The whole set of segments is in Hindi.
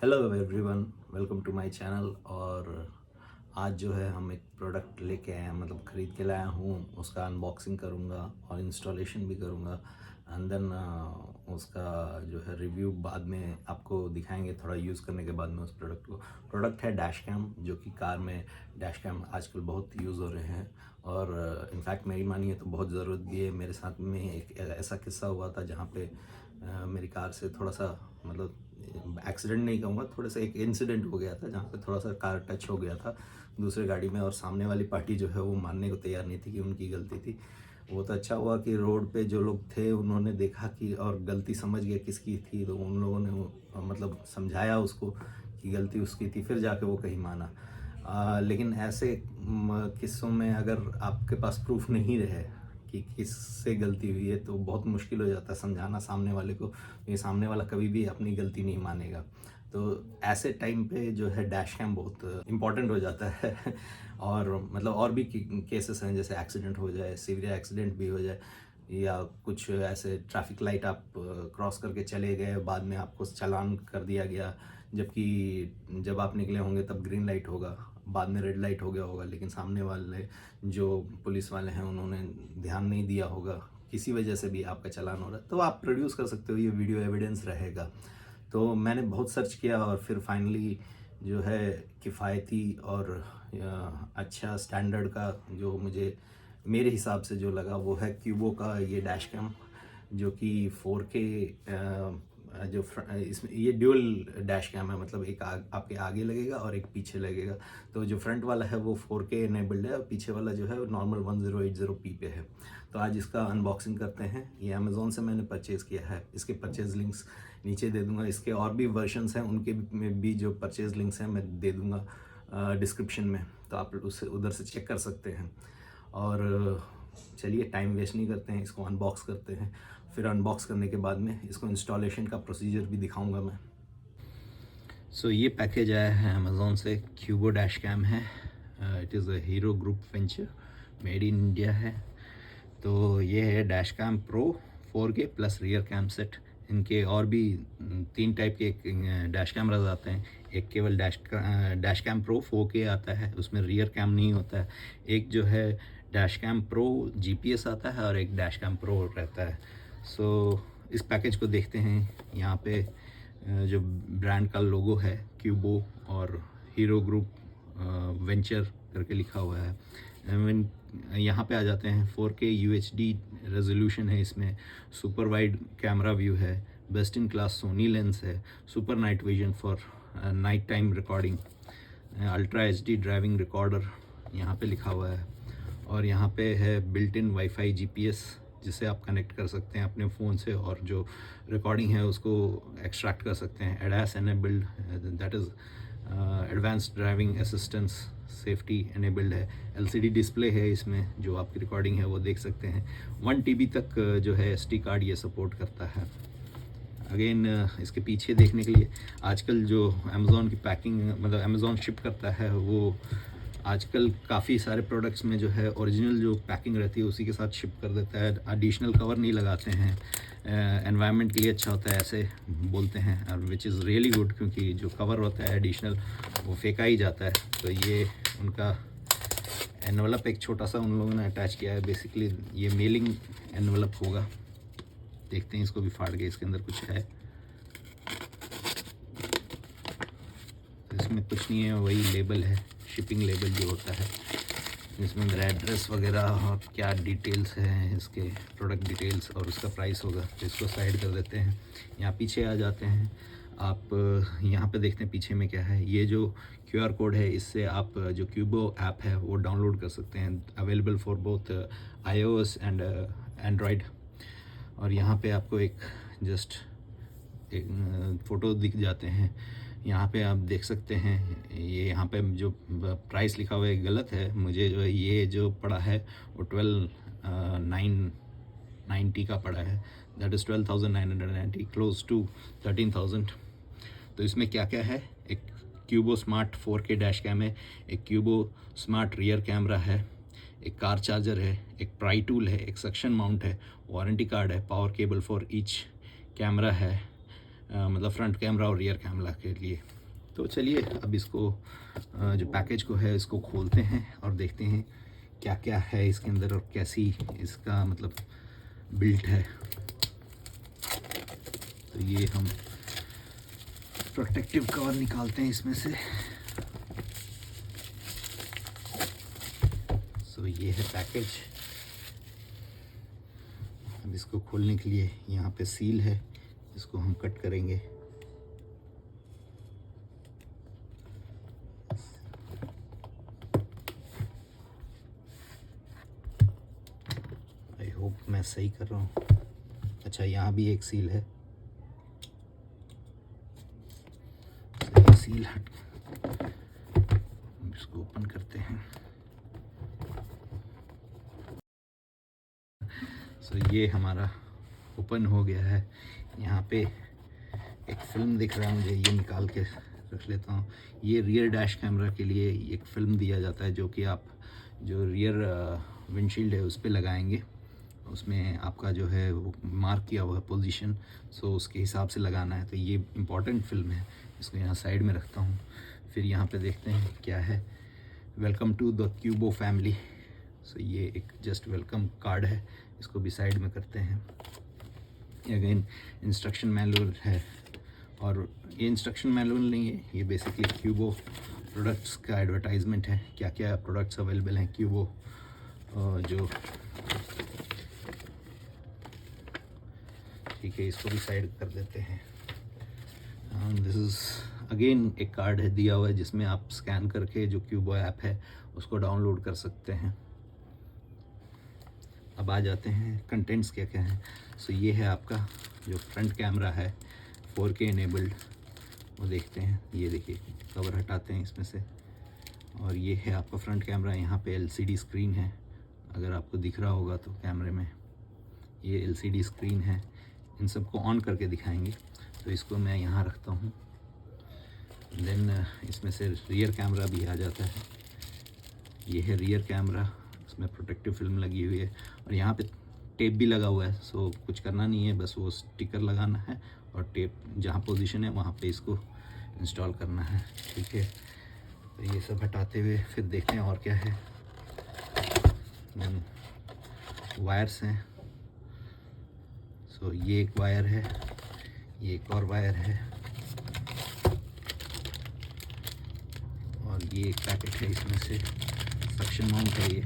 Hello everyone, welcome to my channel. और आज जो है हम एक प्रोडक्ट लेके आए हैं, मतलब ख़रीद के लाया हूँ। उसका अनबॉक्सिंग करूँगा और इंस्टॉलेशन भी करूँगा एंड देन उसका जो है रिव्यू बाद में आपको दिखाएंगे, थोड़ा यूज़ करने के बाद में उस प्रोडक्ट को। प्रोडक्ट है डैश कैम, जो कि कार में डैश कैम आजकल बहुत यूज़ हो रहे हैं और इनफैक्ट मेरी मानिए तो बहुत ज़रूरत भी है। मेरे साथ में एक ऐसा किस्सा हुआ था जहाँ पे मेरी कार से थोड़ा सा, मतलब एक्सीडेंट नहीं कहूँगा, थोड़ा सा एक इंसिडेंट हो गया था जहाँ पे थोड़ा सा कार टच हो गया था दूसरे गाड़ी में, और सामने वाली पार्टी जो है वो मानने को तैयार नहीं थी कि उनकी गलती थी। वो तो अच्छा हुआ कि रोड पे जो लोग थे उन्होंने देखा कि और गलती समझ गया किसकी थी, तो उन लोगों ने मतलब समझाया उसको कि गलती उसकी थी, फिर जाके वो कहीं माना। लेकिन ऐसे किस्सों में अगर आपके पास प्रूफ नहीं रहे कि किससे गलती हुई है तो बहुत मुश्किल हो जाता है समझाना सामने वाले को। ये सामने वाला कभी भी अपनी गलती नहीं मानेगा। तो ऐसे टाइम पे जो है डैश कैम बहुत इम्पॉर्टेंट हो जाता है और मतलब और भी केसेस हैं, जैसे एक्सीडेंट हो जाए, सीवियर एक्सीडेंट भी हो जाए, या कुछ ऐसे ट्रैफिक लाइट आप क्रॉस करके चले गए, बाद में आपको चालान कर दिया गया, जबकि जब आप निकले होंगे तब ग्रीन लाइट होगा, बाद में रेड लाइट हो गया होगा, लेकिन सामने वाले जो पुलिस वाले हैं उन्होंने ध्यान नहीं दिया होगा, किसी वजह से भी आपका चालान हो रहा है, तो आप प्रोड्यूस कर सकते हो, ये वीडियो एविडेंस रहेगा। तो मैंने बहुत सर्च किया और फिर फाइनली जो है किफ़ायती और अच्छा स्टैंडर्ड का जो मुझे मेरे हिसाब से जो लगा वो है क्यूबो का ये डैश कैम, जो कि 4K इसमें ये ड्यूल डैश कैम है, मतलब एक आपके आगे लगेगा और एक पीछे लगेगा। तो जो फ्रंट वाला है वो 4K इनेबल्ड है और पीछे वाला जो है वो नॉर्मल 1080p पे है। तो आज इसका अनबॉक्सिंग करते हैं। ये अमेज़ोन से मैंने परचेज़ किया है, इसके परचेज़ लिंक्स नीचे दे दूंगा। इसके और भी वर्जन्स हैं, उनके में भी जो परचेज़ लिंक्स हैं मैं दे दूंगा डिस्क्रिप्शन में, तो आप उससे उधर से चेक कर सकते हैं। और चलिए टाइम वेस्ट नहीं करते हैं, इसको अनबॉक्स करते हैं। फिर अनबॉक्स करने के बाद में इसको इंस्टॉलेशन का प्रोसीजर भी दिखाऊंगा मैं। ये पैकेज आया है अमेज़ोन से, क्यूबो डैश कैम है। It is a Hero group venture, made in India है। तो ये है dash cam pro 4K plus rear cam set. इनके और भी 3 टाइप के डैश कैमराज आते हैं। एक केवल डैश कैम प्रो 4K आता है, उसमें रियर कैम नहीं होता है। एक जो है डैश कैम प्रो GPS आता है और एक डैश कैम प्रो रहता है। इस पैकेज को देखते हैं। यहाँ पे जो ब्रांड का लोगो है क्यूबो और हीरो ग्रुप वेंचर करके लिखा हुआ है। यहाँ पे आ जाते हैं। 4K UHD रेजोल्यूशन है इसमें, सुपर वाइड कैमरा व्यू है, best in class Sony lens है, super night vision for night time recording, ultra HD driving recorder यहाँ पे लिखा हुआ है। और यहाँ पे है बिल्ट इन वाईफाई GPS, जिसे आप कनेक्ट कर सकते हैं अपने फ़ोन से और जो रिकॉर्डिंग है उसको एक्सट्रैक्ट कर सकते हैं। ADAS enabled, that is advanced driving assistance, safety enabled है। LCD डिस्प्ले है इसमें, जो आपकी रिकॉर्डिंग है वो देख सकते हैं। 1 TB तक जो है SD कार्ड ये सपोर्ट करता है। अगेन इसके पीछे देखने के लिए, आजकल जो अमेज़ॉन की पैकिंग, मतलब अमेज़ॉन शिप करता है, वो आजकल काफ़ी सारे प्रोडक्ट्स में जो है ओरिजिनल जो पैकिंग रहती है उसी के साथ शिप कर देता है। एडिशनल कवर नहीं लगाते हैं। एनवायरनमेंट के लिए अच्छा होता है ऐसे बोलते हैं, और विच इज़ रियली गुड, क्योंकि जो कवर होता है एडिशनल वो फेंका ही जाता है। तो ये उनका एनवलप एक छोटा सा उन लोगों ने अटैच किया है। बेसिकली ये मेलिंग एनवलप होगा। देखते हैं इसको भी फाड़ के, इसके अंदर कुछ है। इसमें कुछ नहीं है, वही लेबल है, शिपिंग लेबल जो होता है। इसमें मेरा एड्रेस वगैरह और क्या डिटेल्स हैं, इसके प्रोडक्ट डिटेल्स और उसका प्राइस होगा। तो इसको साइड कर देते हैं। यहाँ पीछे आ जाते हैं। आप यहाँ पे देखते हैं पीछे में क्या है। ये जो QR कोड है, इससे आप जो क्यूबो ऐप है वो डाउनलोड कर सकते हैं। Available for both iOS and Android. और यहाँ पे आपको एक जस्ट एक फ़ोटो दिख जाते हैं। यहाँ पे आप देख सकते हैं, ये यहाँ पे जो प्राइस लिखा हुआ है गलत है। मुझे जो है ये जो पड़ा है वो 12,990 का पड़ा है। That is 12,990, close to 13,000। तो इसमें क्या क्या है, एक क्यूबो स्मार्ट 4K डैश कैम है, एक क्यूबो स्मार्ट रियर कैमरा है, एक कार चार्जर है, एक प्राई टूल है, एक सक्शन माउंट है, वारंटी कार्ड है, power cable for each camera है, मतलब फ्रंट कैमरा और रियर कैमरा के लिए। तो चलिए अब इसको जो पैकेज को है इसको खोलते हैं और देखते हैं क्या क्या है इसके अंदर और कैसी इसका मतलब बिल्ट है। तो ये हम प्रोटेक्टिव कवर निकालते हैं इसमें से। सो ये है पैकेज। अब इसको खोलने के लिए यहाँ पे सील है, इसको हम कट करेंगे। आई होप मैं सही कर रहा हूँ। अच्छा, यहाँ भी एक सील है। सील हट, इसको ओपन करते हैं। सो ये हमारा ओपन हो गया है। यहाँ पे एक फ़िल्म दिख रहा है मुझे, ये निकाल के रख लेता हूँ। ये रियर डैश कैमरा के लिए एक फ़िल्म दिया जाता है जो कि आप जो रियर विंडशील्ड है उस पर लगाएंगे। उसमें आपका जो है वो मार्क किया हुआ है पोजीशन, सो उसके हिसाब से लगाना है। तो ये इम्पॉर्टेंट फ़िल्म है, इसको यहाँ साइड में रखता हूँ। फिर यहाँ पे देखते हैं क्या है। Welcome to the Qubo family. So ये एक जस्ट वेलकम कार्ड है, इसको भी साइड में करते हैं। अगेन इंस्ट्रक्शन मैनुअल है, और ये इंस्ट्रक्शन मैनुअल नहीं है, ये बेसिकली क्यूबो प्रोडक्ट्स का एडवर्टाइजमेंट है। क्या क्या प्रोडक्ट्स अवेलेबल हैं क्यूबो जो। ठीक है, इसको भी साइड कर देते हैं। दिस इज़ अगेन एक कार्ड है दिया हुआ है जिसमें आप स्कैन करके जो क्यूबो ऐप है उसको डाउनलोड कर सकते हैं। अब आ जाते हैं कंटेंट्स क्या क्या हैं। सो ये है आपका जो फ्रंट कैमरा है 4K इनेबल्ड, वो देखते हैं। ये देखिए, कवर हटाते हैं इसमें से, और ये है आपका फ्रंट कैमरा। यहाँ पे LCD स्क्रीन है, अगर आपको दिख रहा होगा तो कैमरे में ये LCD स्क्रीन है। इन सबको ऑन करके दिखाएंगे। तो इसको मैं यहाँ रखता हूँ। देन इसमें से रियर कैमरा भी आ जाता है। ये है रियर कैमरा, इसमें प्रोटेक्टिव फिल्म लगी हुई है और यहाँ पे टेप भी लगा हुआ है। सो कुछ करना नहीं है, बस वो स्टिकर लगाना है और टेप जहाँ पोजीशन है वहाँ पे इसको इंस्टॉल करना है। ठीक है, तो ये सब हटाते हुए फिर देखते हैं और क्या है। वायर्स हैं। सो ये एक वायर है, ये एक और वायर है, और ये एक पैकेट है इसमें से सक्शन माउंट है ये।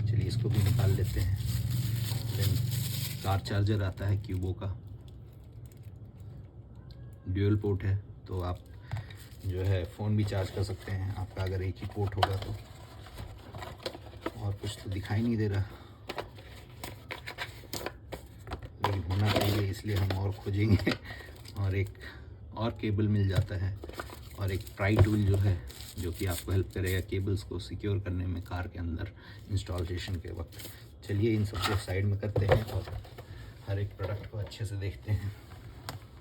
चलिए इसको भी निकाल लेते हैं। देन कार चार्जर आता है क्यूबो का, ड्यूअल पोर्ट है, तो आप जो है फ़ोन भी चार्ज कर सकते हैं आपका अगर एक ही पोर्ट होगा तो। और कुछ तो दिखाई नहीं दे रहा, लेकिन होना चाहिए, इसलिए हम और खोजेंगे। और एक और केबल मिल जाता है, और एक प्राई टूल जो है जो कि आपको हेल्प करेगा केबल्स को सिक्योर करने में कार के अंदर इंस्टॉलेशन के वक्त। चलिए इन सबको साइड में करते हैं और हर एक प्रोडक्ट को अच्छे से देखते हैं।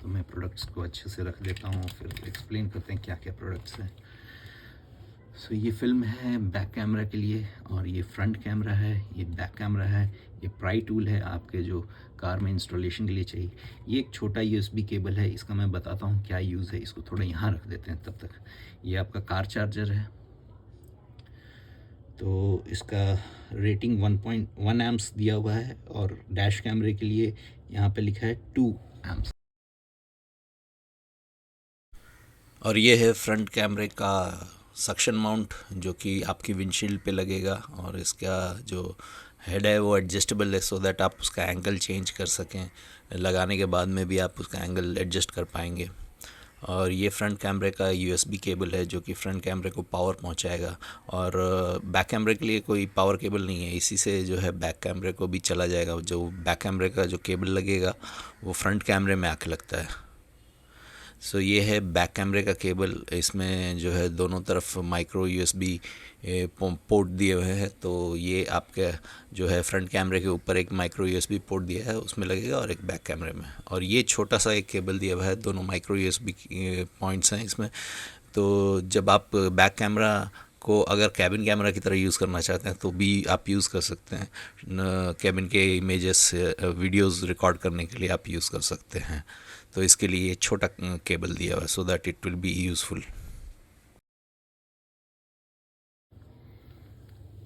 तो मैं प्रोडक्ट्स को अच्छे से रख देता हूँ, फिर एक्सप्लेन करते हैं क्या क्या प्रोडक्ट्स हैं। सो ये फिल्म है बैक कैमरा के लिए, और ये फ्रंट कैमरा है, ये बैक कैमरा है, ये प्राई टूल है आपके जो कार में इंस्टॉलेशन के लिए चाहिए। ये एक छोटा USB केबल है, इसका मैं बताता हूँ क्या यूज़ है। इसको थोड़ा यहाँ रख देते हैं तब तक। ये आपका कार चार्जर है, तो इसका रेटिंग 1.1 एम्प्स दिया हुआ है, और डैश कैमरे के लिए यहाँ पे लिखा है 2 एम्प्स। और ये है फ्रंट कैमरे का सक्शन माउंट जो कि आपकी विंडशील्ड पे लगेगा, और इसका जो हेड है वो एडजस्टेबल है, सो दैट आप उसका एंगल चेंज कर सकें। लगाने के बाद में भी आप उसका एंगल एडजस्ट कर पाएंगे। और ये फ्रंट कैमरे का USB केबल है जो कि फ्रंट कैमरे को पावर पहुंचाएगा, और बैक कैमरे के लिए कोई पावर केबल नहीं है, इसी से जो है बैक कैमरे को भी चला जाएगा। जो बैक कैमरे का जो केबल लगेगा वो फ्रंट कैमरे में आके लगता है। सो ये है बैक कैमरे का केबल। इसमें जो है दोनों तरफ माइक्रो USB पोर्ट दिए हुए हैं, तो ये आपके जो है फ्रंट कैमरे के ऊपर एक माइक्रो USB पोर्ट दिया है उसमें लगेगा, और एक बैक कैमरे में। और ये छोटा सा एक केबल दिया हुआ है, दोनों माइक्रो USB पॉइंट्स हैं इसमें। तो जब आप बैक कैमरा को अगर कैबिन कैमरा की तरह यूज़ करना चाहते हैं तो भी आप यूज़ कर सकते हैं। कैबिन के इमेजेस वीडियोस रिकॉर्ड करने के लिए आप यूज़ कर सकते हैं। तो इसके लिए ये छोटा केबल दिया हुआ है so that it will be useful.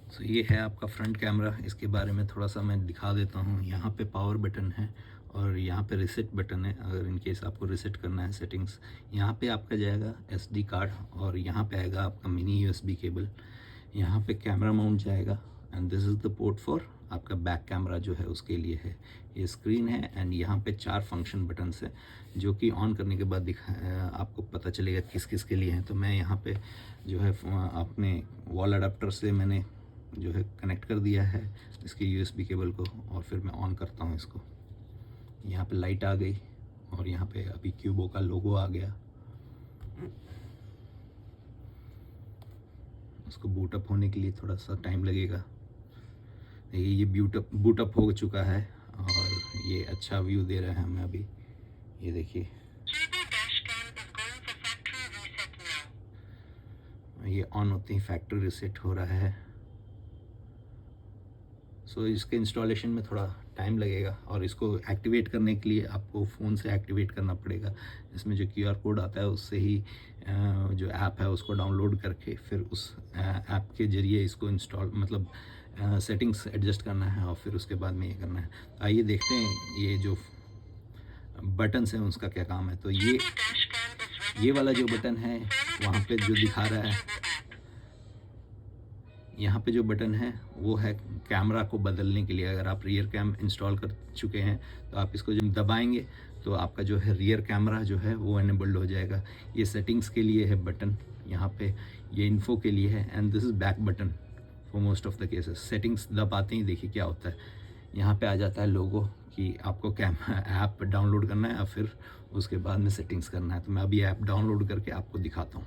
तो ये है आपका फ्रंट कैमरा। इसके बारे में थोड़ा सा मैं दिखा देता हूँ। यहाँ पे पावर बटन है और यहाँ पे रिसेट बटन है, अगर इन केस आपको रिसेट करना है सेटिंग्स। यहाँ पे आपका जाएगा SD कार्ड और यहाँ पे आएगा आपका मिनी USB केबल। यहाँ पे कैमरा माउंट जाएगा and this is the port for आपका बैक कैमरा जो है उसके लिए है। ये स्क्रीन है एंड यहाँ पे 4 फंक्शन बटन्स है जो कि ऑन करने के बाद आपको पता चलेगा किस किस के लिए हैं। तो मैं यहाँ पे जो है अपने वॉल अडाप्टर से मैंने जो है कनेक्ट कर दिया है इसके USB केबल को और फिर मैं ऑन करता हूँ इसको। यहाँ पे लाइट आ गई और यहाँ पे अभी क्यूबो का लोगो आ गया। उसको बूटअप होने के लिए थोड़ा सा टाइम लगेगा। ये बूटअप हो चुका है और ये अच्छा व्यू दे रहा है हमें अभी। ये देखिए ये ऑन होते ही फैक्ट्री रीसेट हो रहा है। सो इसके इंस्टॉलेशन में थोड़ा टाइम लगेगा और इसको एक्टिवेट करने के लिए आपको फ़ोन से एक्टिवेट करना पड़ेगा। इसमें जो QR कोड आता है उससे ही जो ऐप है उसको डाउनलोड करके फिर उस ऐप के ज़रिए इसको इंस्टॉल मतलब सेटिंग्स एडजस्ट करना है और फिर उसके बाद में ये करना है। आइए देखते हैं ये जो बटन्स हैं उसका क्या काम है। तो ये वाला जो बटन है वहाँ पे जो दिखा रहा है, यहाँ पे जो बटन है वो है कैमरा को बदलने के लिए। अगर आप रियर कैम इंस्टॉल कर चुके हैं तो आप इसको जब दबाएंगे तो आपका जो है रियर कैमरा जो है वो एनेबल्ड हो जाएगा। ये सेटिंग्स के लिए है बटन, यहाँ पे ये इन्फो के लिए है and this is back button for most of the cases. Settings दबाते ही देखिए क्या होता है, यहाँ पे आ जाता है लोगो कि आपको ऐप डाउनलोड करना है और फिर उसके बाद में सेटिंग्स करना है। तो मैं अभी ऐप डाउनलोड करके आपको दिखाता हूँ।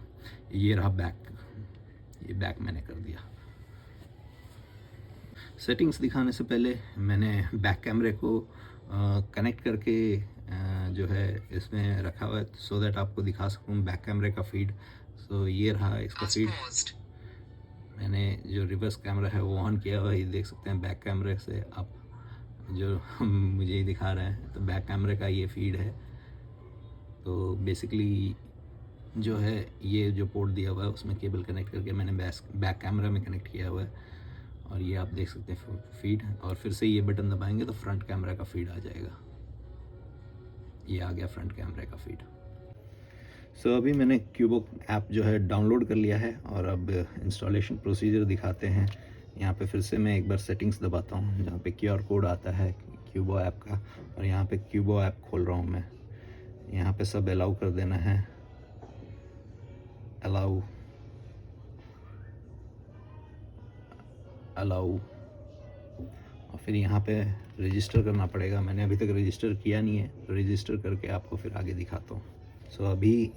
ये रहा बैक, ये बैक मैंने कर दिया। सेटिंग्स दिखाने से पहले मैंने बैक कैमरे को कनेक्ट करके जो है इसमें रखा हुआ है सो दैट आपको दिखा सकूँ बैक कैमरे का फीड। सो ये रहा इसका फीड। मैंने जो रिवर्स कैमरा है वो ऑन किया हुआ है, ये देख सकते हैं बैक कैमरे से आप जो मुझे ही दिखा रहे हैं। तो बैक कैमरे का ये फीड है। तो बेसिकली जो है ये जो पोर्ट दिया हुआ है उसमें केबल कनेक्ट करके मैंने बैक कैमरा में कनेक्ट किया हुआ है और ये आप देख सकते हैं फीड। और फिर से ये बटन दबाएंगे तो फ्रंट कैमरा का फीड आ जाएगा। ये आ गया फ्रंट कैमरे का फीड। सो अभी मैंने क्यूबो ऐप जो है डाउनलोड कर लिया है और अब इंस्टॉलेशन प्रोसीजर दिखाते हैं। यहाँ पे फिर से मैं एक बार सेटिंग्स दबाता हूँ जहाँ पे QR कोड आता है क्यूबो ऐप का और यहाँ पे क्यूबो ऐप खोल रहा हूँ मैं। यहाँ पे सब अलाउ कर देना है, अलाउ और फिर यहाँ पे रजिस्टर करना पड़ेगा। मैंने अभी तक रजिस्टर किया नहीं है, तो रजिस्टर करके आपको फिर आगे दिखाता हूँ। सो अभी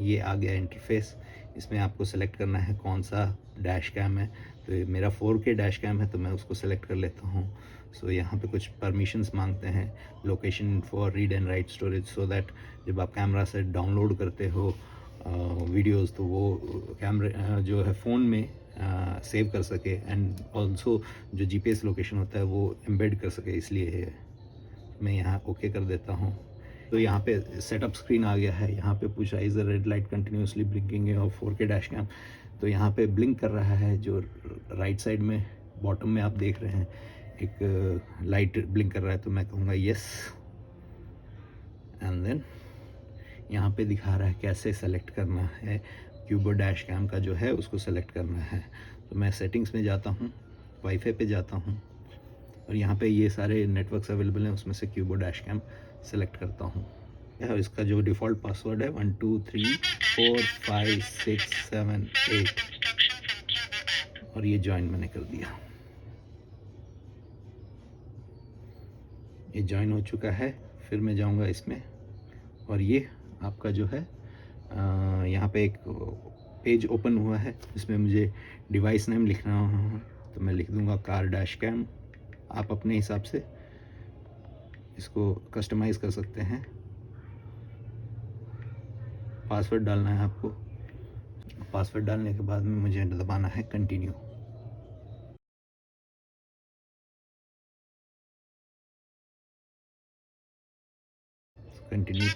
ये आ गया इंटरफेस। इसमें आपको सेलेक्ट करना है कौन सा डैश कैम है। तो ये मेरा 4K डैश कैम है तो मैं उसको सेलेक्ट कर लेता हूँ। सो यहाँ पे कुछ परमिशंस मांगते हैं, location for read and right storage, so that जब आप कैमरा से डाउनलोड करते हो वीडियोस तो वो कैमरे जो है फ़ोन में सेव कर सके एंड ऑल्सो जो GPS लोकेशन होता है वो एम्बेड कर सके, इसलिए मैं यहाँ ओके कर देता हूँ। तो यहाँ पे सेटअप स्क्रीन आ गया है। यहाँ पे पूछ रहा है is the red light continuously blinking और 4K डैश कैम। तो यहाँ पे ब्लिंक कर रहा है, जो राइट साइड में बॉटम में आप देख रहे हैं एक लाइट ब्लिंक कर रहा है। तो मैं कहूँगा येस एंड देन यहाँ पे दिखा रहा है कैसे सेलेक्ट करना है क्यूबो डैश कैम का जो है उसको सेलेक्ट करना है। तो मैं सेटिंग्स में जाता हूँ, वाईफाई पे जाता हूँ और यहाँ पे ये सारे नेटवर्क्स अवेलेबल हैं, उसमें से क्यूबो डैश कैम सेलेक्ट करता हूँ। इसका जो डिफ़ॉल्ट पासवर्ड है 1 2 3 4 5 6 7 8 और ये ज्वाइन मैंने कर दिया। ये ज्वाइन हो चुका है। फिर मैं जाऊँगा इसमें और ये आपका जो है यहाँ पे एक पेज ओपन हुआ है जिसमें मुझे डिवाइस नेम लिखना है। तो मैं लिख दूँगा कार डैश कैम। आप अपने हिसाब से इसको कस्टमाइज़ कर सकते हैं। पासवर्ड डालना है आपको। पासवर्ड डालने के बाद में मुझे दबाना है कंटिन्यू। कंटिन्यू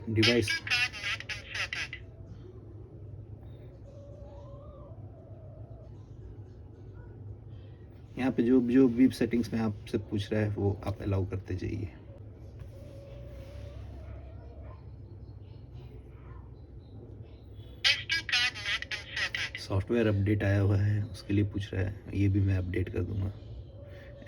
डिवाइस यहाँ पे जो जो भी सेटिंग्स में आपसे पूछ रहा है वो आप अलाउ करते जाइए। सॉफ्टवेयर अपडेट आया हुआ है, उसके लिए पूछ रहा है, ये भी मैं अपडेट कर दूंगा।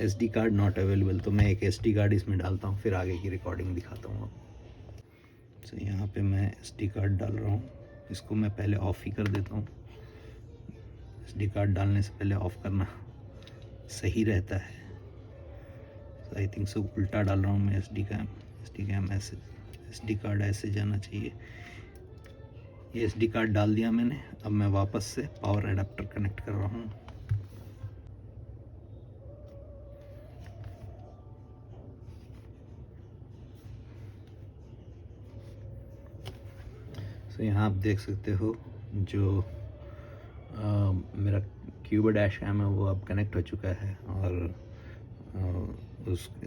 SD कार्ड नॉट अवेलेबल, तो मैं एक SD कार्ड इसमें डालता हूँ, फिर आगे की रिकॉर्डिंग दिखाता हूँ आपको। तो यहाँ पे मैं SD कार्ड डाल रहा हूँ, इसको मैं पहले ऑफ़ ही कर देता हूँ। SD कार्ड डालने से पहले ऑफ़ करना सही रहता है। आई थिंक सो उल्टा डाल रहा हूँ मैं। SD कैम ऐसे, SD कार्ड ऐसे जाना चाहिए। ये SD कार्ड डाल दिया मैंने। अब मैं वापस से पावर एडाप्टर कनेक्ट कर रहा हूँ। तो यहाँ आप देख सकते हो जो मेरा क्यूबा डैश कैम है वो अब कनेक्ट हो चुका है, और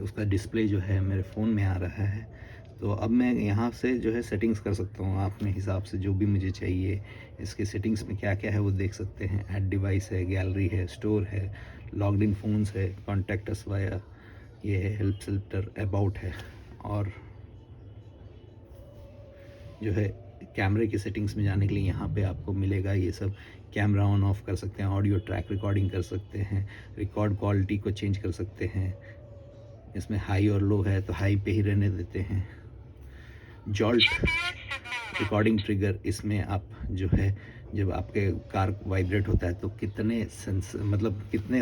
उसका डिस्प्ले जो है मेरे फ़ोन में आ रहा है। तो अब मैं यहाँ से जो है सेटिंग्स कर सकता हूँ अपने हिसाब से, जो भी मुझे चाहिए। इसके सेटिंग्स में क्या क्या है वो देख सकते हैं। ऐड डिवाइस है, गैलरी है, स्टोर है, लॉग्ड इन फ़ोन्स है, कॉन्टैक्ट अस वाया, ये है हेल्प सेंटर, अबाउट है, और जो है कैमरे की सेटिंग्स में जाने के लिए यहाँ पे आपको मिलेगा ये सब। कैमरा ऑन ऑफ कर सकते हैं, ऑडियो ट्रैक रिकॉर्डिंग कर सकते हैं, रिकॉर्ड क्वालिटी को चेंज कर सकते हैं। इसमें हाई और लो है तो हाई पे ही रहने देते हैं। जॉल्ट रिकॉर्डिंग ट्रिगर, इसमें आप जो है जब आपके कार वाइब्रेट होता है तो कितने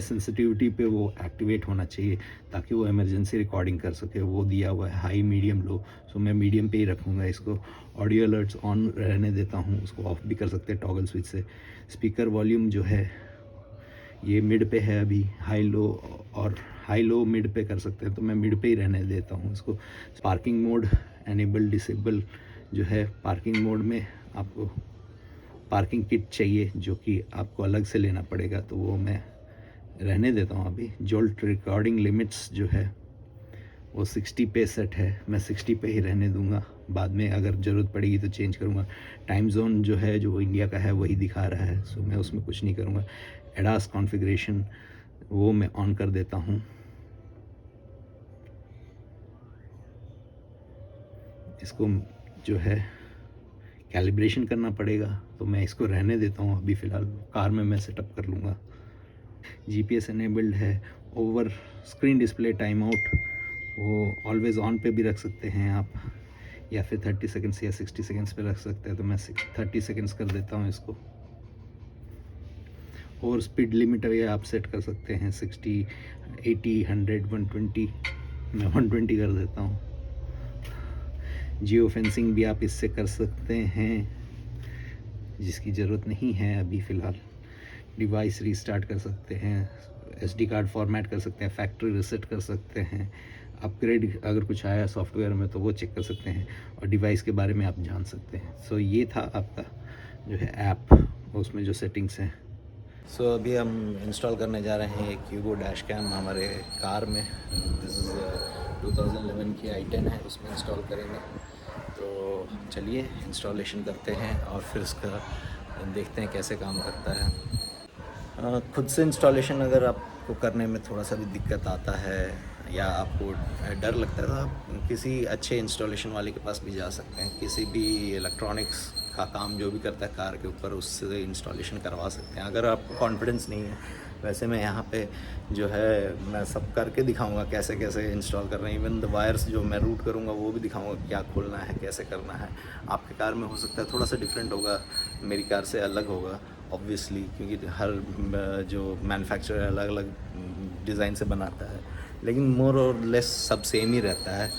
सेंसिटिविटी पे वो एक्टिवेट होना चाहिए ताकि वो इमरजेंसी रिकॉर्डिंग कर सके, वो दिया हुआ है। हाई, मीडियम, लो, सो मैं मीडियम पे ही रखूँगा इसको। ऑडियो अलर्ट्स ऑन रहने देता हूँ, उसको ऑफ भी कर सकते हैं टॉगल स्विच से। स्पीकर वॉल्यूम जो है ये मिड पे है अभी, हाई लो मिड पे कर सकते हैं, तो मैं मिड पे ही रहने देता हूँ इसको। पार्किंग मोड एनेबल डिसेबल जो है, पार्किंग मोड में आपको पार्किंग किट चाहिए जो कि आपको अलग से लेना पड़ेगा, तो वो मैं रहने देता हूँ अभी। जोल्ट रिकॉर्डिंग लिमिट्स जो है वो 60 पे सेट है, मैं 60 पे ही रहने दूंगा। बाद में अगर ज़रूरत पड़ेगी तो चेंज करूँगा। टाइम जोन जो है जो इंडिया का है वही दिखा रहा है, सो मैं उसमें कुछ नहीं करूँगा। एडास कॉन्फ़िगरेशन वो मैं ऑन कर देता हूँ। इसको जो है कैलिब्रेशन करना पड़ेगा, तो मैं इसको रहने देता हूँ अभी फ़िलहाल। कार में मैं सेटअप कर लूँगा। GPS एनेबल्ड है। Over screen display time out वो ऑलवेज़ ऑन पे भी रख सकते हैं आप, या फिर 30 सेकंड्स या 60 सेकंड्स पे रख सकते हैं, तो मैं 30 सेकंड्स कर देता हूँ इसको। और स्पीड लिमिट ये आप सेट कर सकते हैं 60, 80, 100, 120, मैं 120 कर देता हूँ। जियो फेंसिंग भी आप इससे कर सकते हैं, जिसकी ज़रूरत नहीं है अभी फ़िलहाल। डिवाइस रीस्टार्ट कर सकते हैं, SD कार्ड फॉर्मेट कर सकते हैं, फैक्ट्री रीसेट कर सकते हैं, अपग्रेड अगर कुछ आया सॉफ्टवेयर में तो वो चेक कर सकते हैं, और डिवाइस के बारे में आप जान सकते हैं। सो ये था आपका जो है ऐप, उसमें जो सेटिंग्स हैं। सो अभी हम इंस्टॉल करने जा रहे हैं क्यूबो डैश कैम हमारे कार में। दिस इज़ 2011 की i10 है, उसमें इंस्टॉल करेंगे। तो चलिए इंस्टॉलेशन करते हैं और फिर इसका देखते हैं कैसे काम करता है। खुद से इंस्टॉलेशन अगर आपको करने में थोड़ा सा भी दिक्कत आता है या आपको डर लगता है तो आप किसी अच्छे इंस्टॉलेशन वाले के पास भी जा सकते हैं। किसी भी इलेक्ट्रॉनिक्स का काम जो भी करता है कार के ऊपर, उससे इंस्टॉलेशन करवा सकते हैं अगर आपको कॉन्फिडेंस नहीं है। वैसे मैं यहाँ पे जो है मैं सब करके दिखाऊंगा कैसे कैसे इंस्टॉल कर रहे हैं। इवन द वायर्स जो मैं रूट करूँगा वो भी दिखाऊंगा, क्या खोलना है, कैसे करना है। आपके कार में हो सकता है थोड़ा सा डिफरेंट होगा, मेरी कार से अलग होगा ऑब्वियसली, क्योंकि हर जो मैन्युफैक्चरर अलग अलग डिज़ाइन से बनाता है, लेकिन मोर और लेस सब सेम ही रहता है।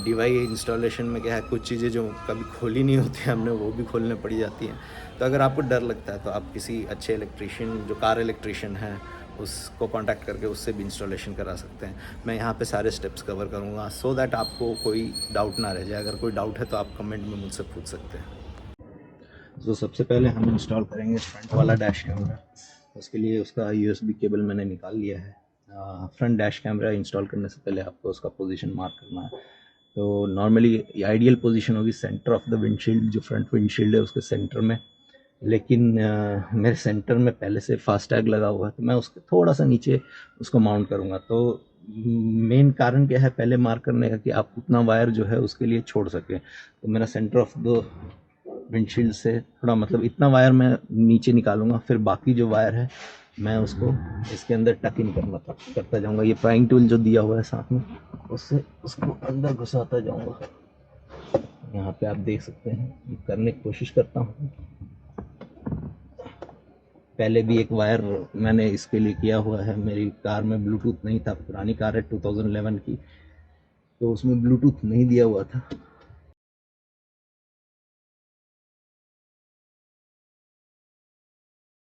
डिवाइस इंस्टॉलेशन में क्या है, कुछ चीज़ें जो कभी खोली नहीं होती हमने वो भी खोलने पड़ जाती हैं। तो अगर आपको डर लगता है तो आप किसी अच्छे इलेक्ट्रीशियन जो कार इलेक्ट्रीशियन है उसको कांटेक्ट करके उससे भी इंस्टॉलेशन करा सकते हैं। मैं यहाँ पे सारे स्टेप्स कवर करूँगा सो दैट आपको कोई डाउट ना रह जाए। अगर कोई डाउट है तो आप कमेंट में मुझसे पूछ सकते हैं। तो सबसे पहले हम इंस्टॉल करेंगे फ्रंट वाला डैश कैमरा। उसके लिए उसका USB केबल मैंने निकाल लिया है। फ्रंट डैश कैमरा इंस्टॉल करने से पहले आपको उसका पोजीशन मार्क करना है। तो नॉर्मली आइडियल पोजीशन होगी सेंटर ऑफ द विंडशील्ड, जो फ्रंट विंडशील्ड है उसके सेंटर में, लेकिन मेरे सेंटर में पहले से फास्टैग लगा हुआ है, तो मैं उसके थोड़ा सा नीचे उसको माउंट करूँगा। तो मेन कारण क्या है पहले मार्क करने का, कि आप उतना वायर जो है उसके लिए छोड़ सकें। तो मेरा सेंटर ऑफ द विंडशील्ड से थोड़ा मतलब इतना वायर मैं नीचे निकालूंगा, फिर बाकी जो वायर है मैं उसको इसके अंदर टक इन करता जाऊंगा। ये प्राइंग टूल जो दिया हुआ है साथ में, उससे उसको अंदर घुसाता जाऊंगा। यहाँ पे आप देख सकते हैं, ये करने की कोशिश करता हूँ। पहले भी एक वायर मैंने इसके लिए किया हुआ है, मेरी कार में ब्लूटूथ नहीं था, पुरानी कार है 2011 की, तो उसमें ब्लूटूथ नहीं दिया हुआ था।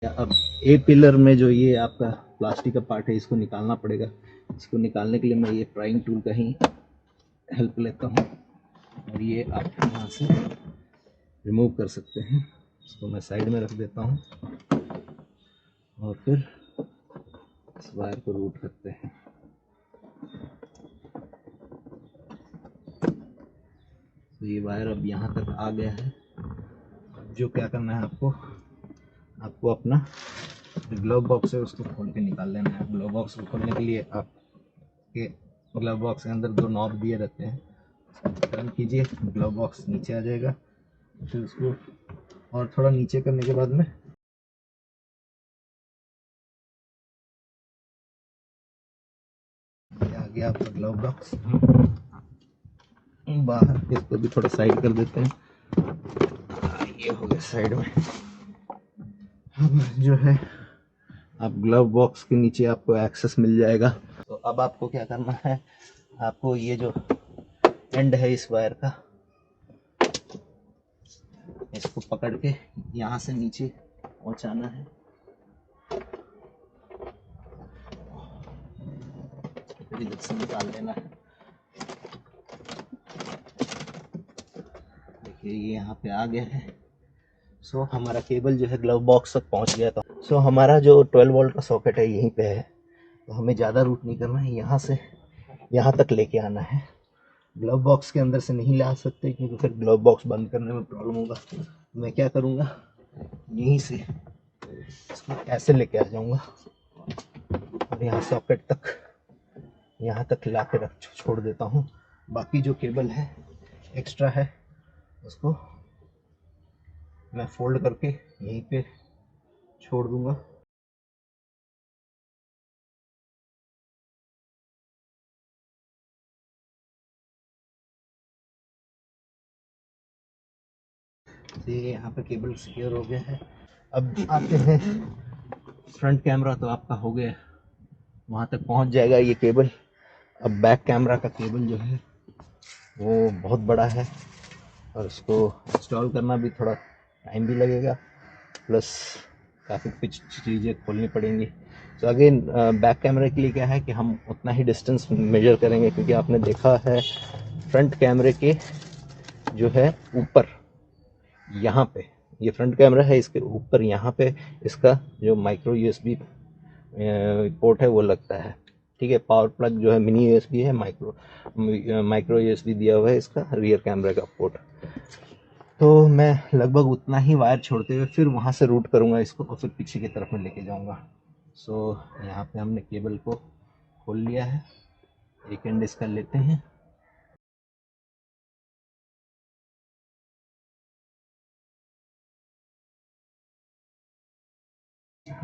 अब ए पिलर में जो ये आपका प्लास्टिक का पार्ट है, इसको निकालना पड़ेगा। इसको निकालने के लिए मैं ये प्राइंग टूल का ही हेल्प लेता हूँ, और ये आप यहाँ से रिमूव कर सकते हैं। इसको मैं साइड में रख देता हूँ, और फिर इस वायर को रूट करते हैं। तो ये वायर अब यहाँ तक आ गया है। जो क्या करना है आपको, आपको अपना ग्लव बॉक्स है उसको खोल के निकाल लेना है। ग्लव बॉक्स को खोलने के लिए आपके ग्लव बॉक्स के अंदर 2 नॉब दिए रहते हैं, टर्न कीजिए, ग्लव बॉक्स नीचे आ जाएगा। फिर उसको और थोड़ा नीचे करने के बाद में ये आ गया आपका ग्लव बॉक्स बाहर। इसको भी थोड़ा साइड कर देते हैं। ये हो गया साइड में। अब जो है आप ग्लव बॉक्स के नीचे आपको एक्सेस मिल जाएगा। तो अब आपको क्या करना है, आपको ये जो एंड है इस वायर का, इसको पकड़ के यहाँ से नीचे पहुँचाना है। इधर से निकाल लेना है। देखिए ये यहाँ पे आ गया है। सो हमारा केबल जो है ग्लव बॉक्स तक पहुँच गया था। सो हमारा जो 12 वोल्ट का सॉकेट है यहीं पे है, तो हमें ज़्यादा रूट नहीं करना है, यहाँ से यहाँ तक लेके आना है। ग्लव बॉक्स के अंदर से नहीं ला सकते, क्योंकि फिर ग्लव बॉक्स बंद करने में प्रॉब्लम होगा। तो मैं क्या करूँगा, यहीं से इसको ऐसे लेके आ जाऊँगा, और यहाँ सॉकेट तक यहाँ तक ला के रख छोड़ देता हूँ। बाकी जो केबल है एक्स्ट्रा है, उसको मैं फोल्ड करके यहीं पे छोड़ दूँगा। ये यहाँ पे केबल सिक्योर हो गया है। अब आते हैं फ्रंट कैमरा, तो आपका हो गया, वहाँ तक पहुँच जाएगा ये केबल। अब बैक कैमरा का केबल जो है वो बहुत बड़ा है, और उसको इंस्टॉल करना भी थोड़ा टाइम भी लगेगा, प्लस काफ़ी कुछ चीज़ें खोलनी पड़ेंगी। तो अगेन बैक कैमरे के लिए क्या है कि हम उतना ही डिस्टेंस मेजर करेंगे, क्योंकि आपने देखा है फ्रंट कैमरे के जो है ऊपर यहाँ पे, ये फ्रंट कैमरा है, इसके ऊपर यहाँ पे इसका जो माइक्रो यूएसबी पोर्ट है वो लगता है। ठीक है, पावर प्लग जो है मिनी यूएसबी है, माइक्रो यूएसबी दिया हुआ है इसका रियर कैमरे का पोर्ट। तो मैं लगभग उतना ही वायर छोड़ते हुए फिर वहाँ से रूट करूँगा इसको, और फिर पीछे की तरफ में लेके जाऊँगा। सो यहाँ पे हमने केबल को खोल लिया है, एक एंड इसका लेते हैं।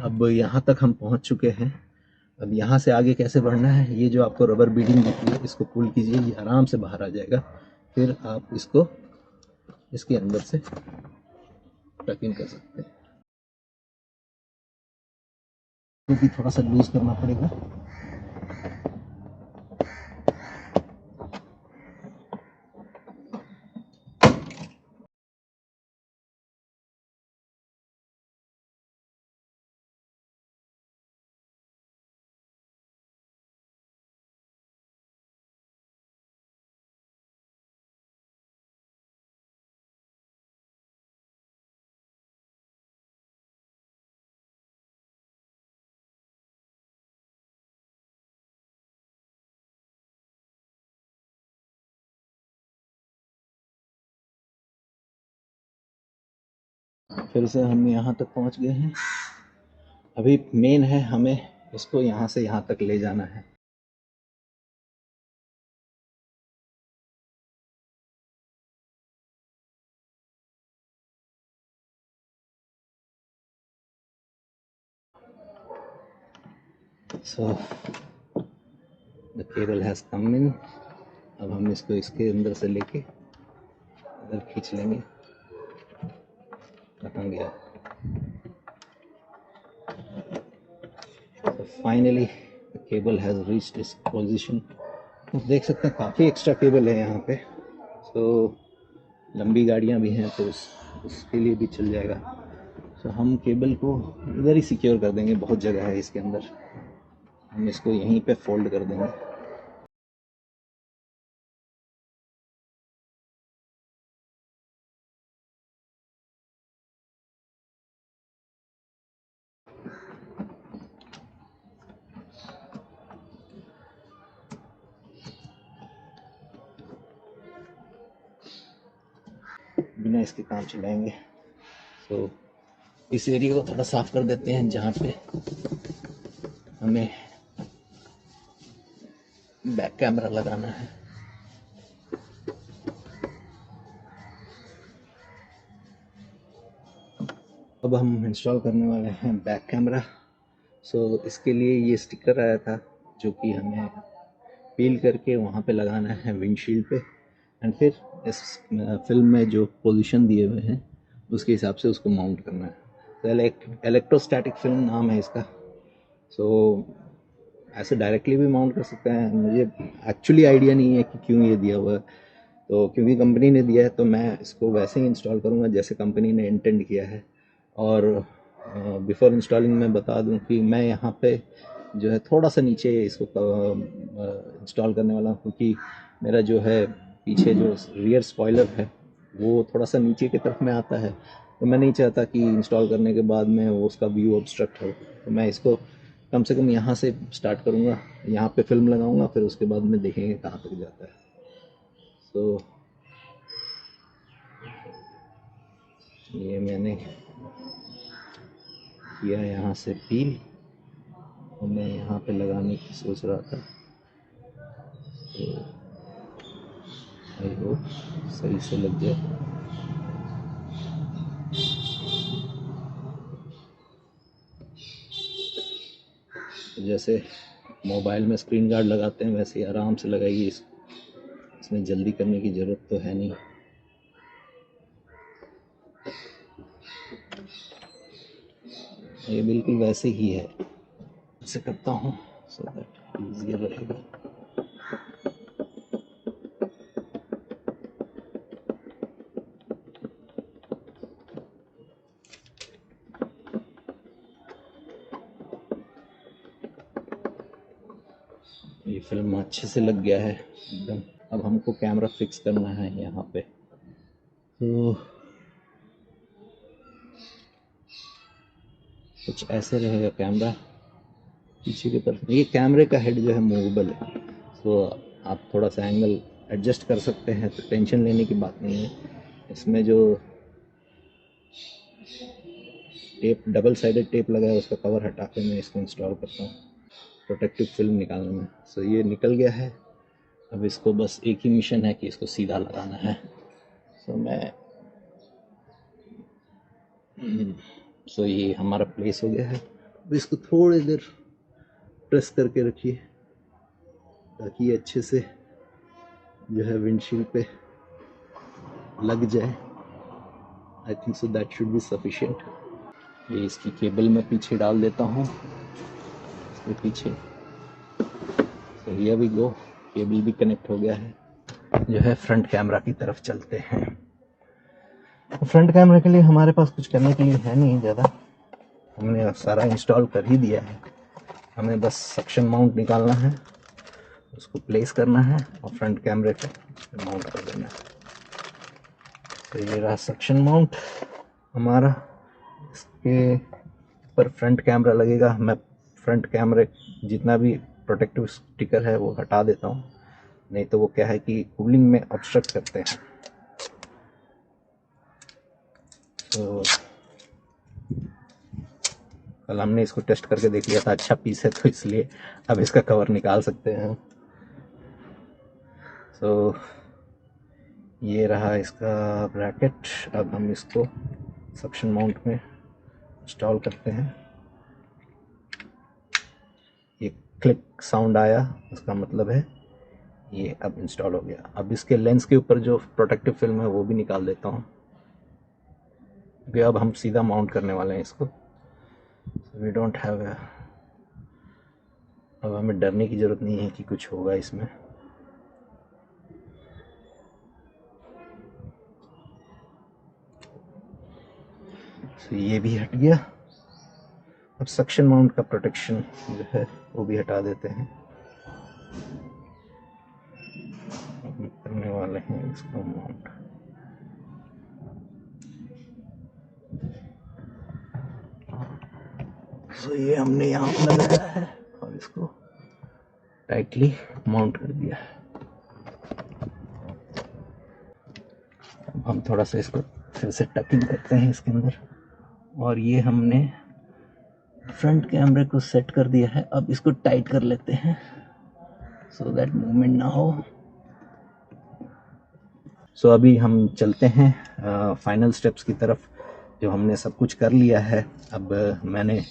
अब यहाँ तक हम पहुँच चुके हैं। अब यहाँ से आगे कैसे बढ़ना है, ये जो आपको रबर बीडिंग दिख रही है इसको पुल कीजिए, ये आराम से बाहर आ जाएगा। फिर आप इसको इसके अंदर से टक इन कर सकते हैं। तो भी थोड़ा सा लूज करना पड़ेगा। फिर से हम यहाँ तक पहुँच गए हैं। अभी मेन है हमें इसको यहाँ से यहाँ तक ले जाना है। So the cable has come in। अब हम इसको इसके अंदर से लेके इधर खींच लेंगे। कहाँ गया? So finally the cable has reached its position। आप देख सकते हैं काफ़ी एक्स्ट्रा केबल है यहाँ पे। तो लंबी गाड़ियाँ भी हैं तो उसके लिए भी चल जाएगा। तो हम केबल को इधर ही सिक्योर कर देंगे, बहुत जगह है इसके अंदर। हम इसको यहीं पे फोल्ड कर देंगे। बिना इसके काम चलाएंगे। तो इस एरिया को थोड़ा साफ कर देते हैं जहाँ पे हमें बैक कैमरा लगाना है। अब हम इंस्टॉल करने वाले हैं बैक कैमरा। सो इसके लिए ये स्टिकर आया था जो कि हमें पील करके वहाँ पे लगाना है विंडशील्ड पे, एंड फिर इस फिल्म में जो पोजीशन दिए हुए हैं उसके हिसाब से उसको माउंट करना है। तो इलेक्ट्रोस्टैटिक फिल्म नाम है इसका। सो ऐसे डायरेक्टली भी माउंट कर सकते हैं। मुझे एक्चुअली आइडिया नहीं है कि क्यों ये दिया हुआ है, तो क्योंकि कंपनी ने दिया है तो मैं इसको वैसे ही इंस्टॉल करूँगा जैसे कंपनी ने इंटेंड किया है। और बिफोर इंस्टॉलिंग मैं बता दूं कि मैं यहाँ पे जो है थोड़ा सा नीचे इसको इंस्टॉल करने वाला हूँ, क्योंकि मेरा जो है पीछे जो रियर स्पॉइलर है वो थोड़ा सा नीचे की तरफ में आता है। तो मैं नहीं चाहता कि इंस्टॉल करने के बाद में वो उसका व्यू ऑब्स्ट्रक्ट हो। तो मैं इसको कम से कम यहाँ से स्टार्ट करूँगा, यहाँ पे फिल्म लगाऊंगा, फिर उसके बाद में देखेंगे कहाँ तक जाता है। तो ये मैंने किया यहाँ से पील, और मैं यहाँ पे लगाने की सोच रहा था। तो आई होप सही से लग जाए। जैसे मोबाइल में स्क्रीन गार्ड लगाते हैं वैसे ही आराम से लगाइए। इसमें जल्दी करने की ज़रूरत तो है नहीं। ये बिल्कुल वैसे ही है। ऐसे करता हूँ सो दैट ईजियर रहेगा। ये फिल्म अच्छे से लग गया है एकदम। अब हमको कैमरा फिक्स करना है यहाँ पे। तो कुछ ऐसे रहेगा कैमरा पीछे की तरफ। ये कैमरे का हेड जो है मूवेबल है, तो आप थोड़ा सा एंगल एडजस्ट कर सकते हैं, तो टेंशन लेने की बात नहीं है। इसमें जो टेप डबल साइडेड टेप लगा है उसका कवर हटा के मैं इसको इंस्टॉल करता हूँ प्रोटेक्टिव फिल्म निकालने में। सो ये निकल गया है। अब इसको बस एक ही मिशन है कि इसको सीधा लगाना है। सो ये हमारा प्लेस हो गया है। अब इसको थोड़ी देर प्रेस करके रखिए ताकि ये अच्छे से जो है विंडशील्ड पे लग जाए। I think so that should be sufficient. ये इसकी केबल मैं पीछे डाल देता हूँ इसके पीछे। So here we go, cable भी कनेक्ट हो गया है। जो है फ्रंट कैमरा की तरफ चलते हैं। फ्रंट कैमरे के लिए हमारे पास कुछ करने के लिए है नहीं ज़्यादा, हमने सारा इंस्टॉल कर ही दिया है। हमें बस सक्शन माउंट निकालना है, उसको प्लेस करना है और फ्रंट कैमरे पे माउंट कर देना है। तो ये रहा सक्शन माउंट हमारा। इसके ऊपर फ्रंट कैमरा लगेगा। मैं फ्रंट कैमरे जितना भी प्रोटेक्टिव स्टिकर है वो हटा देता हूँ, नहीं तो वो क्या है कि कूलिंग में ऑब्स्ट्रक्ट करते हैं। तो कल हमने इसको टेस्ट करके देख लिया था, अच्छा पीस है, तो इसलिए अब इसका कवर निकाल सकते हैं। तो ये रहा इसका ब्रैकेट। अब हम इसको सक्शन माउंट में इंस्टॉल करते हैं। ये क्लिक साउंड आया, इसका मतलब है ये अब इंस्टॉल हो गया। अब इसके लेंस के ऊपर जो प्रोटेक्टिव फिल्म है वो भी निकाल देता हूँ, क्योंकि अब हम सीधा माउंट करने वाले हैं इसको। वी डोंट हैव अब हमें डरने की ज़रूरत नहीं है कि कुछ होगा इसमें। तो ये भी हट गया। अब सक्शन माउंट का प्रोटेक्शन जो है वो भी हटा देते हैं। अब करने वाले हैं इसको माउंट। तो ये हमने यहाँ पर लगाया है और इसको टाइटली माउंट कर दिया है। अब हम थोड़ा सा इसको फिर से टकिंग करते हैं इसके अंदर, और ये हमने फ्रंट कैमरे को सेट कर दिया है। अब इसको टाइट कर लेते हैं सो दैट मूवमेंट ना हो। सो अभी हम चलते हैं फाइनल स्टेप्स की तरफ, जो हमने सब कुछ कर लिया है। अब मैंने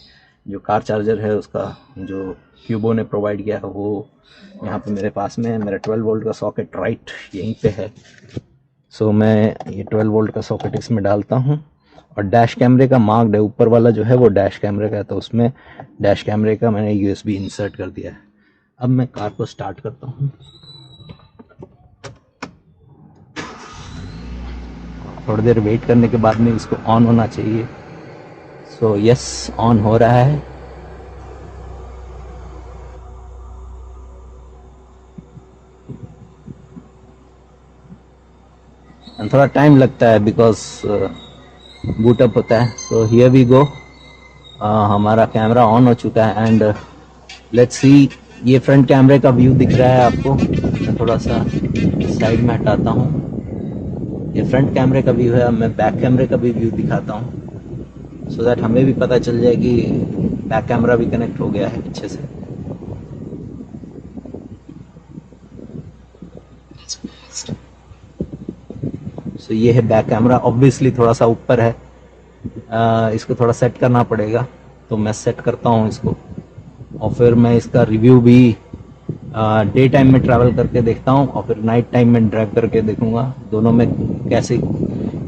जो कार चार्जर है उसका जो क्यूबो ने प्रोवाइड किया है वो यहाँ पे मेरे पास में है। मेरा 12 वोल्ट का सॉकेट राइट यहीं पे है। सो मैं ये 12 वोल्ट का सॉकेट इसमें डालता हूँ, और डैश कैमरे का मार्क्ड है, ऊपर वाला जो है वो डैश कैमरे का है, तो उसमें डैश कैमरे का मैंने USB इंसर्ट कर दिया है। अब मैं कार को स्टार्ट करता हूँ। थोड़ी देर वेट करने के बाद में इसको ऑन होना चाहिए। सो यस, ऑन हो रहा है। थोड़ा टाइम लगता है बिकॉज बूटअप होता है। सो हियर वी गो, हमारा कैमरा ऑन हो चुका है एंड लेट्स सी। ये फ्रंट कैमरे का व्यू दिख रहा है आपको। मैं थोड़ा सा साइड में हटाता हूँ। ये फ्रंट कैमरे का व्यू है। अब मैं बैक कैमरे का भी व्यू दिखाता हूँ सो दैट हमें भी पता चल जाए कि बैक कैमरा भी कनेक्ट हो गया है अच्छे से। सो ये है बैक कैमरा। ऑब्वियसली थोड़ा सा ऊपर है, इसको थोड़ा सेट करना पड़ेगा, तो मैं सेट करता हूँ इसको, और फिर मैं इसका रिव्यू भी डे टाइम में ट्रैवल करके देखता हूँ, और फिर नाइट टाइम में ड्राइव करके देखूंगा दोनों में कैसे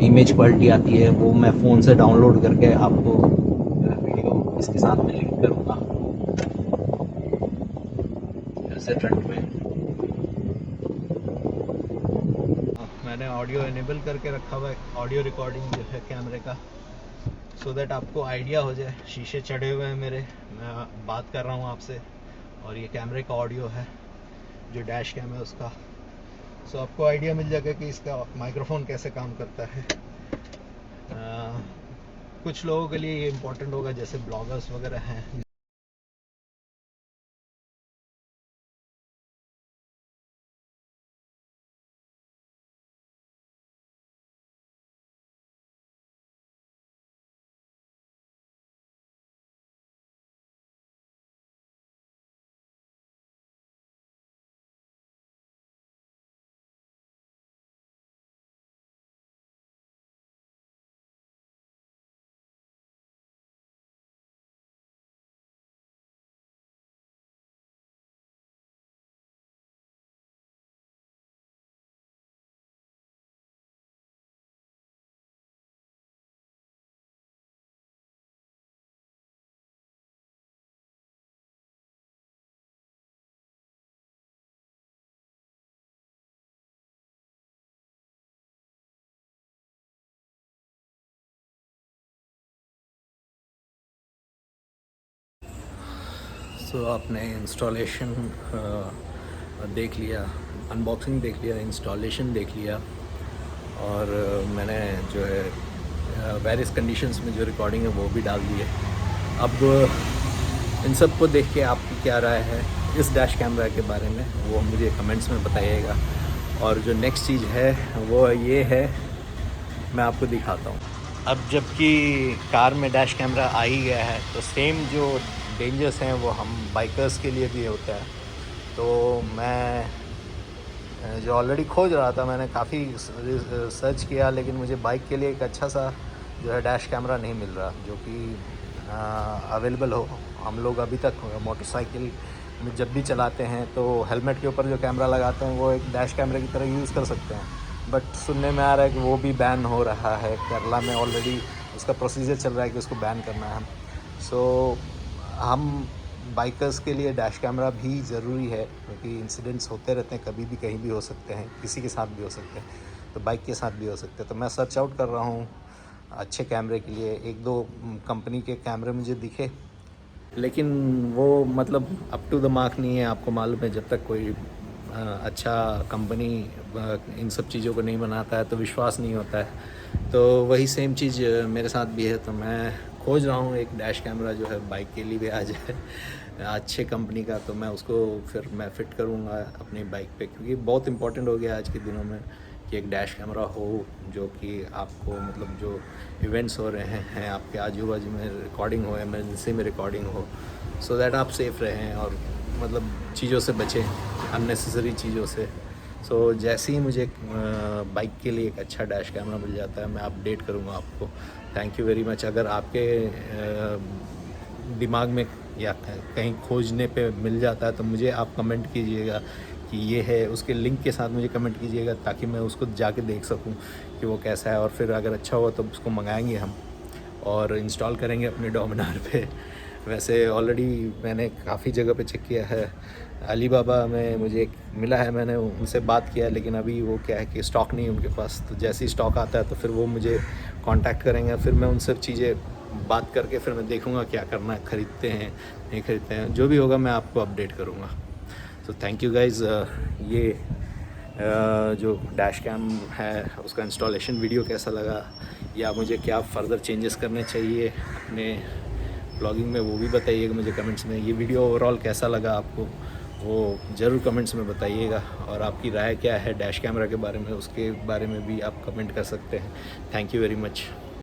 इमेज क्वालिटी आती है। वो मैं फ़ोन से डाउनलोड करके आपको वीडियो इसके साथ में लिंक करूँगा। जैसे फ्रंट में मैंने ऑडियो इनेबल करके रखा हुआ है, ऑडियो रिकॉर्डिंग जो है कैमरे का, सो दैट आपको आइडिया हो जाए। शीशे चढ़े हुए हैं मेरे, मैं बात कर रहा हूँ आपसे, और ये कैमरे का ऑडियो है जो डैश कैम है उसका। सो आपको आइडिया मिल जाएगा कि इसका माइक्रोफोन कैसे काम करता है। कुछ लोगों के लिए ये इम्पोर्टेंट होगा, जैसे ब्लॉगर्स वगैरह हैं। सो आपने इंस्टॉलेशन देख लिया, अनबॉक्सिंग देख लिया, इंस्टॉलेशन देख लिया, और मैंने जो है वेरियस कंडीशंस में जो रिकॉर्डिंग है वो भी डाल दी है। अब इन सब को देख के आपकी क्या राय है इस डैश कैमरा के बारे में, वो मुझे कमेंट्स में बताइएगा। और जो नेक्स्ट चीज़ है वो ये है, मैं आपको दिखाता हूँ। अब जबकि कार में डैश कैमरा आ ही गया है तो सेम जो डेंजर्स हैं वो हम बाइकर्स के लिए भी होता है। तो मैं जो ऑलरेडी खोज रहा था, मैंने काफ़ी सर्च किया, लेकिन मुझे बाइक के लिए एक अच्छा सा जो है डैश कैमरा नहीं मिल रहा जो कि अवेलेबल हो। हम लोग अभी तक मोटरसाइकिल में जब भी चलाते हैं तो हेलमेट के ऊपर जो कैमरा लगाते हैं वो एक डैश कैमरे की तरह यूज़ कर सकते हैं, बट सुनने में आ रहा है कि वो भी बैन हो रहा है। केरला में ऑलरेडी उसका प्रोसीजर चल रहा है कि उसको बैन करना है। सो हम बाइकर्स के लिए डैश कैमरा भी ज़रूरी है, क्योंकि इंसिडेंट्स होते रहते हैं, कभी भी कहीं भी हो सकते हैं, किसी के साथ भी हो सकते हैं, तो बाइक के साथ भी हो सकते हैं। तो मैं सर्च आउट कर रहा हूँ अच्छे कैमरे के लिए। एक दो कंपनी के कैमरे मुझे दिखे, लेकिन वो मतलब अप टू द मार्क नहीं है। आपको मालूम है, जब तक कोई अच्छा कंपनी इन सब चीज़ों को नहीं बनाता है तो विश्वास नहीं होता है। तो वही सेम चीज़ मेरे साथ भी है। तो मैं खोज रहा हूँ एक डैश कैमरा जो है बाइक के लिए भी आ जाए अच्छे कंपनी का, तो मैं उसको फिर मैं फ़िट करूँगा अपनी बाइक पे, क्योंकि बहुत इंपॉर्टेंट हो गया आज के दिनों में कि एक डैश कैमरा हो जो कि आपको मतलब जो इवेंट्स हो रहे हैं आपके आजू बाजू में रिकॉर्डिंग हो, इमरजेंसी में रिकॉर्डिंग हो, सो दैट आप सेफ़ रहें और मतलब चीज़ों से बचें, अननेसेसरी चीज़ों से। सो जैसे ही मुझे बाइक के लिए एक अच्छा डैश कैमरा मिल जाता है मैं अपडेट करूँगा आपको। Thank you very much. अगर आपके दिमाग में या कहीं खोजने पे मिल जाता है तो मुझे आप कमेंट कीजिएगा कि ये है, उसके लिंक के साथ मुझे कमेंट कीजिएगा ताकि मैं उसको जाके देख सकूं कि वो कैसा है, और फिर अगर अच्छा हुआ तो उसको मंगाएंगे हम और इंस्टॉल करेंगे अपने डोमिनार पे। वैसे ऑलरेडी मैंने काफ़ी जगह पे चेक किया है। अलीबाबा में मुझे एक मिला है, मैंने उनसे बात किया, लेकिन अभी वो क्या है कि स्टॉक नहीं है उनके पास। तो जैसे ही स्टॉक आता है तो फिर वो मुझे कांटेक्ट करेंगे, फिर मैं उनसे चीज़ें बात करके फिर मैं देखूँगा क्या करना है, ख़रीदते हैं नहीं ख़रीदते हैं, जो भी होगा मैं आपको अपडेट करूँगा। तो थैंक यू गाइज़। ये जो डैश कैम है उसका इंस्टॉलेशन वीडियो कैसा लगा, या मुझे क्या फ़र्दर चेंजेस करने चाहिए अपने ब्लॉगिंग में, वो भी बताइएगा मुझे कमेंट्स में। ये वीडियो ओवरऑल कैसा लगा आपको वो ज़रूर कमेंट्स में बताइएगा, और आपकी राय क्या है डैश कैमरा के बारे में, उसके बारे में भी आप कमेंट कर सकते हैं। Thank you very much.